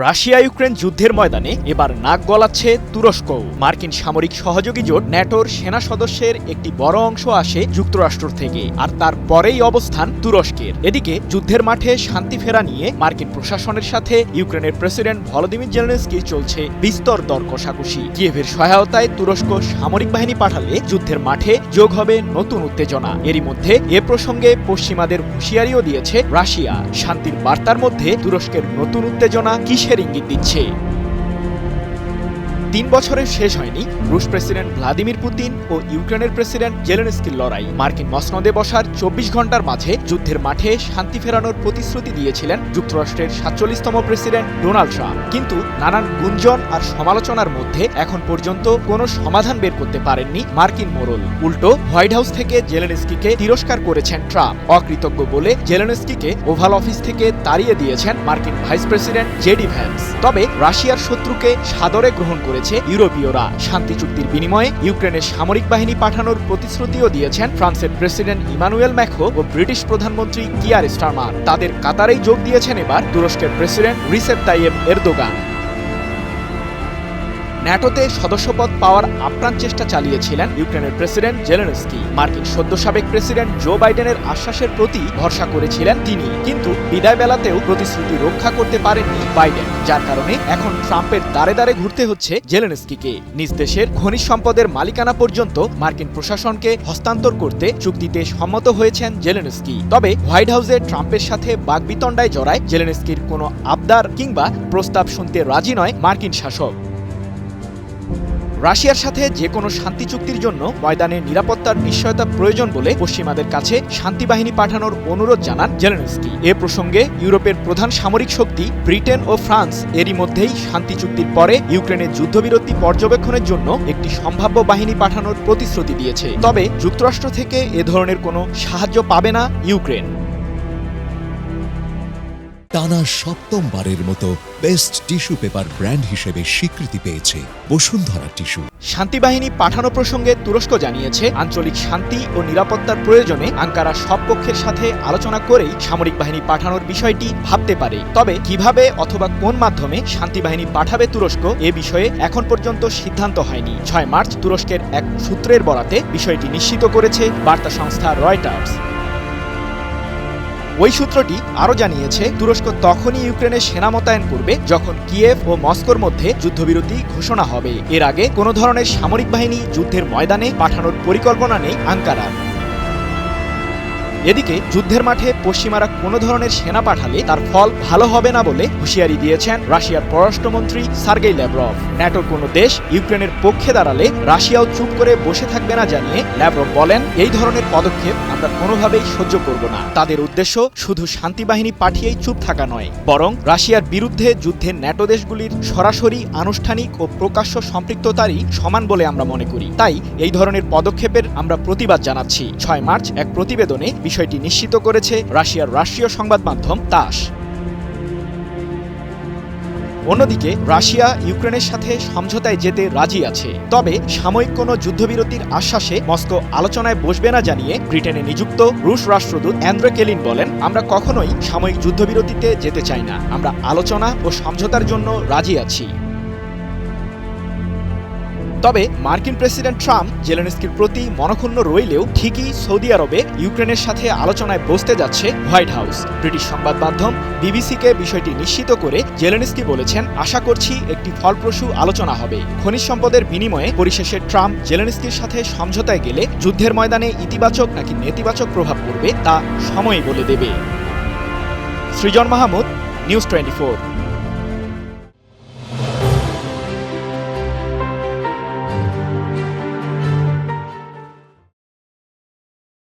Russia Ukraine যুদ্ধের ময়দানে এবার নাক গলাচ্ছে তুরস্ক। মার্কিন সামরিক সহযোগী জোট ন্যাটোর সেনা সদস্যের একটি বড় অংশ আসে যুক্তরাষ্ট্র থেকে, আর তারপরেই অবস্থান তুরস্কের। এদিকে যুদ্ধের মাঠে শান্তি ফেরা নিয়ে মার্কিন প্রশাসনের সাথে ইউক্রেনের প্রেসিডেন্ট ভলোদিমির জেলেনস্কির চলছে বিস্তর দর কষাকষি। কিয়েভের সহায়তায় তুরস্ক সামরিক বাহিনী পাঠালে যুদ্ধের মাঠে যোগ হবে নতুন উত্তেজনা। এরই মধ্যে এ প্রসঙ্গে পশ্চিমাদের হুঁশিয়ারিও দিয়েছে রাশিয়া। শান্তির বার্তার মধ্যে তুরস্কের নতুন উত্তেজনা কিসের ইঙ্গিত দিচ্ছে? ৩ বছরের শেষ হয়নি রুশ প্রেসিডেন্ট ভ্লাদিমির পুতিন ও ইউক্রেনের প্রেসিডেন্ট জেলেনস্কির লড়াই। মার্কিন মসনদে বসার ২৪ ঘন্টার মাঝে যুদ্ধের মাঠে শান্তি ফেরানোর প্রতিশ্রুতি দিয়েছিলেন যুক্তরাষ্ট্রের ৪৭তম প্রেসিডেন্ট ডোনাল্ড ট্রাম্প। কিন্তু নানান গুঞ্জন আর সমালোচনার মধ্যে এখন পর্যন্ত কোনো সমাধান বের করতে পারেননি মার্কিন মোড়ল। উল্টো হোয়াইট হাউস থেকে জেলেনস্কিকে তিরস্কার করেছেন ট্রাম্প। অকৃতজ্ঞ বলে জেলেনস্কিকে ওভাল অফিস থেকে তাড়িয়ে দিয়েছেন মার্কিন ভাইস প্রেসিডেন্ট জেডি ভ্যান্স। তবে রাশিয়ার শত্রুকে সাদরে গ্রহণ করেছে ইউরোপীয়রা। শান্তি চুক্তির বিনিময়ে ইউক্রেনের সামরিক বাহিনী পাঠানোর প্রতিশ্রুতিও দিয়েছেন ফ্রান্সের প্রেসিডেন্ট ইমানুয়েল ম্যাক্রো ও ব্রিটিশ প্রধানমন্ত্রী কিয়ার স্টারমার। তাদের কাতারেই যোগ দিয়েছেন এবার তুরস্কের প্রেসিডেন্ট রিসেপ তাইয়েপ এরদোগান। ন্যাটোতে সদস্যপদ পাওয়ার আপ্রাণ চেষ্টা চালিয়েছিলেন ইউক্রেনের প্রেসিডেন্ট জেলেনস্কি। মার্কিন সদ্য সাবেক প্রেসিডেন্ট জো বাইডেনের আশ্বাসের প্রতি ভরসা করেছিলেন তিনি, কিন্তু বিদায় বেলাতেও প্রতিশ্রুতি রক্ষা করতে পারেননি বাইডেন, যার কারণে এখন ট্রাম্পের দ্বারে দ্বারে ঘুরতে হচ্ছে জেলেনস্কিকে। নিজ দেশের খনিজ সম্পদের মালিকানা পর্যন্ত মার্কিন প্রশাসনকে হস্তান্তর করতে চুক্তিতে সম্মত হয়েছেন জেলেনস্কি। তবে হোয়াইট হাউসে ট্রাম্পের সাথে বাগবিতণ্ডায় জড়ায় জেলেনস্কির কোনো আবদার কিংবা প্রস্তাব শুনতে রাজি নয় মার্কিন শাসক। রাশিয়ার সাথে যে কোনো শান্তি চুক্তির জন্য ময়দানে নিরাপত্তার নিশ্চয়তা প্রয়োজন বলে পশ্চিমাদের কাছে শান্তি বাহিনী পাঠানোর অনুরোধ জানান জেলেনস্কি। এ প্রসঙ্গে ইউরোপের প্রধান সামরিক শক্তি ব্রিটেন ও ফ্রান্স এরই মধ্যেই শান্তি চুক্তির পরে ইউক্রেনের যুদ্ধবিরতি পর্যবেক্ষণের জন্য একটি সম্ভাব্য বাহিনী পাঠানোর প্রতিশ্রুতি দিয়েছে। তবে যুক্তরাষ্ট্র থেকে এ ধরনের কোনো সাহায্য পাবে না ইউক্রেন। টানা সপ্তমবারের মতো বেস্ট টিস্যু পেপার ব্র্যান্ড হিসেবে স্বীকৃতি পেয়েছে বসুন্ধরা টিস্যু। শান্তি বাহিনী পাঠানো প্রসঙ্গে তুরস্ক জানিয়েছে, আঞ্চলিক শান্তি ও নিরাপত্তার প্রয়োজনে আঙ্কারা সব পক্ষের সাথে আলোচনা করেই সামরিক বাহিনী পাঠানোর বিষয়টি ভাবতে পারে। তবে কিভাবে অথবা কোন মাধ্যমে শান্তি বাহিনী পাঠাবে তুরস্ক এ বিষয়ে এখন পর্যন্ত সিদ্ধান্ত হয়নি। ৬ মার্চ তুরস্কের এক সূত্রের বরাতে বিষয়টি নিশ্চিত করেছে বার্তা সংস্থা রয়টার্স। ওই সূত্রটি আরও জানিয়েছে, তুরস্ক তখনই ইউক্রেনে সেনা মোতায়েন করবে যখন কিয়েভ ও মস্কোর মধ্যে যুদ্ধবিরতি ঘোষণা হবে। এর আগে কোনো ধরনের সামরিক বাহিনী যুদ্ধের ময়দানে পাঠানোর পরিকল্পনা নেই আঙ্কারার। এদিকে যুদ্ধের মাঠে পশ্চিমারা কোনো ধরনের সেনা পাঠালে তার ফল ভালো হবে না বলে হুঁশিয়ারি দিয়েছেন রাশিয়ার পররাষ্ট্রমন্ত্রী সার্গেই ল্যাভরভ। ন্যাটোর কোনো দেশ ইউক্রেনের পক্ষে দাঁড়ালে রাশিয়াও চুপ করে বসে থাকবে না জানিয়ে ল্যাভরভ বলেন, এই ধরনের পদক্ষেপ আমরা কোনোভাবেই সহ্য করব না। তাদের উদ্দেশ্য শুধু শান্তি বাহিনী পাঠিয়েই চুপ থাকা নয়, বরং রাশিয়ার বিরুদ্ধে যুদ্ধে ন্যাটো দেশগুলির সরাসরি আনুষ্ঠানিক ও প্রকাশ্য সম্পৃক্ততারই সমান বলে আমরা মনে করি। তাই এই ধরনের পদক্ষেপের আমরা প্রতিবাদ জানাচ্ছি। ৬ মার্চ এক প্রতিবেদনে বিষয়টি নিশ্চিত করেছে রাশিয়ার রাষ্ট্রীয় সংবাদ মাধ্যম তাস। অন্যদিকে রাশিয়া ইউক্রেনের সাথে সমঝোতায় যেতে রাজি আছে, তবে সাময়িক কোনো যুদ্ধবিরতির আশ্বাসে মস্কো আলোচনায় বসবে না জানিয়ে ব্রিটেনে নিযুক্ত রুশ রাষ্ট্রদূত অ্যান্দ্রে কেলিন বলেন, আমরা কখনোই সাময়িক যুদ্ধবিরতিতে যেতে চাই না, আমরা আলোচনা ও সমঝোতার জন্য রাজি আছি। তবে মার্কিন প্রেসিডেন্ট ট্রাম্প জেলেনস্কির প্রতি মনক্ষুণ্ণ রইলেও ঠিকই সৌদি আরবে ইউক্রেনের সাথে আলোচনায় বসতে যাচ্ছে হোয়াইট হাউস। ব্রিটিশ সংবাদ মাধ্যম বিবিসিকে বিষয়টি নিশ্চিত করে জেলেনস্কি বলেছেন, আশা করছি একটি ফলপ্রসূ আলোচনা হবে। খনিজ সম্পদের বিনিময়ে পরিশেষে ট্রাম্প জেলেনস্কির সাথে সমঝোতায় গেলে যুদ্ধের ময়দানে ইতিবাচক নাকি নেতিবাচক প্রভাব পড়বে তা সময়ই বলে দেবে। সৃজন মাহমুদ, নিউজ 24।